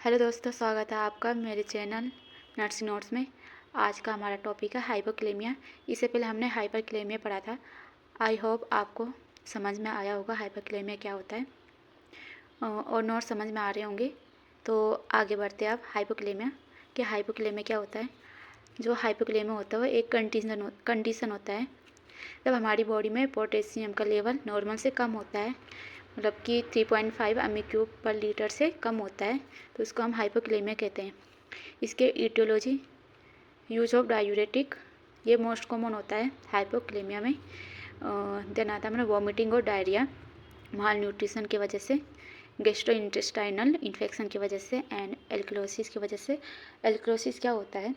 Hello दोस्तों, स्वागत है आपका मेरे चैनल नर्सिंग नोट्स में। आज का हमारा टॉपिक है हाइपोक्लेमिया। इससे पहले हमने हाइपरक्लेमिया पढ़ा था। आई होप आपको समझ में आया होगा हाइपरक्लेमिया क्या होता है और नोट्स समझ में आ रहे होंगे। तो आगे बढ़ते हैं आप हाइपोक्लेमिया क्या होता है। जो हाइपोक्लेमिया होता है वो एक कंडीशन होता है जब हमारी बॉडी में पोटेशियम का लेवल नॉर्मल से कम होता है, मतलब कि 3.5 mg/L से कम होता है, तो उसको हम हाइपोक्लेमिया कहते हैं। इसके ईटियोलॉजी यूज ऑफ डायूरेटिक, ये मोस्ट कॉमन होता है हाइपोक्लेमिया में। देन आता है वॉमिटिंग और डायरिया, माल न्यूट्रिशन की वजह से, गैस्ट्रो इंटेस्टाइनल इन्फेक्शन की वजह से एंड एल्कलोसिस की वजह से। एल्कलोसिस क्या होता है?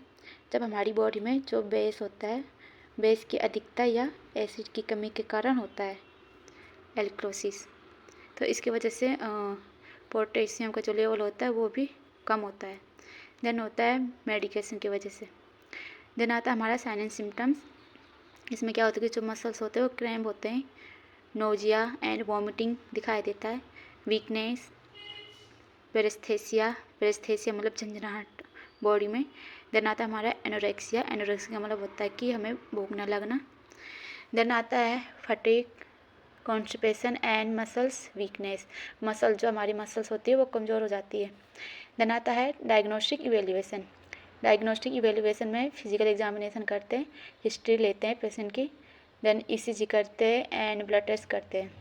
जब हमारी बॉडी में जो बेस होता है, बेस की अधिकता या एसिड की कमी के कारण होता है एल्कलोसिस। तो इसकी वजह से पोटेशियम का जो लेवल होता है वो भी कम होता है। देन होता है मेडिकेशन की वजह से। देन आता है हमारा साइन एंड सिम्टम्स। इसमें क्या होता है कि जो मसल्स होते हैं वो क्रैम्प होते हैं, नोजिया एंड वॉमिटिंग दिखाई देता है, वीकनेस, पेरेस्थेसिया मतलब झंझनाहट बॉडी में। देन आता है हमारा एनोरेक्सिया का मतलब होता है कि हमें भूख न लगना। देन आता है fatigue, constipation and muscles weakness, जो हमारी मसल्स होती है वो कमज़ोर हो जाती है। देन आता है डायग्नोस्टिक इवेल्युएशन में फिजिकल एग्जामिनेशन करते हैं, हिस्ट्री लेते हैं पेशेंट की, देन ईसीजी करते हैं एंड ब्लड टेस्ट करते हैं।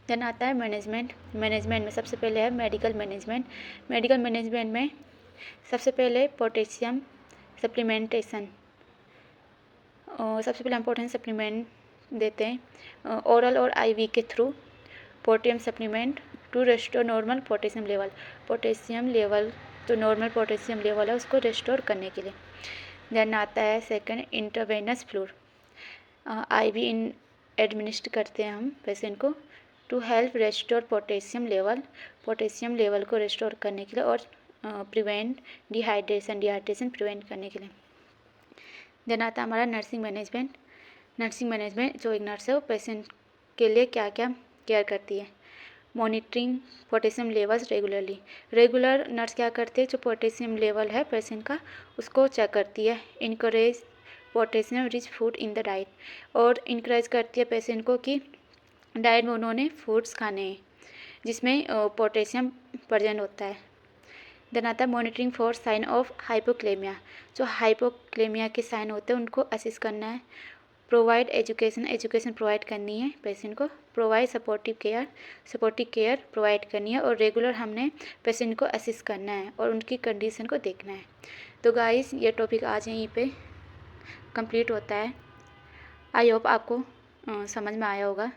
देन आता है मैनेजमेंट में सबसे पहले है मेडिकल मैनेजमेंट में सबसे पहले पोटेशियम सप्लीमेंटेशन, सबसे पहले हम पोटेशियम सप्लीमेंट देते हैं ओरल और आईवी के through, potassium supplement to restore normal potassium level, जो नॉर्मल पोटेशियम लेवल है उसको रेस्टोर करने के लिए। देन आता है second intravenous fluid, IV administer करते हैं हम पेशेंट को to help restore potassium level को रेस्टोर करने के लिए और प्रिवेंट डिहाइड्रेशन प्रिवेंट करने के लिए। देन आता है हमारा नर्सिंग मैनेजमेंट जो एक नर्स है वो पेशेंट के लिए क्या क्या केयर करती है। Monitoring potassium levels regular nurse क्या करती है, जो पोटेशियम लेवल है पेशेंट का उसको चेक करती है। Encourage potassium rich food in the diet, और इनकरेज करती है पेशेंट को कि डाइट में उन्होंने फूड्स खाने हैं जिसमें पोटेशियम प्रेजेंट होता है। देन आता है मॉनिटरिंग फॉर साइन ऑफ हाइपोक्लेमिया, जो हाइपोक्लेमिया के साइन होते हैं उनको असिस्ट करना है। प्रोवाइड एजुकेशन प्रोवाइड करनी है पेशेंट को। प्रोवाइड सपोर्टिव केयर प्रोवाइड करनी है, और रेगुलर हमने पेशेंट को असिस्ट करना है और उनकी कंडीशन को देखना है। तो गाइस, ये टॉपिक आज यहीं पे कंप्लीट होता है। आई होप आपको समझ में आया होगा।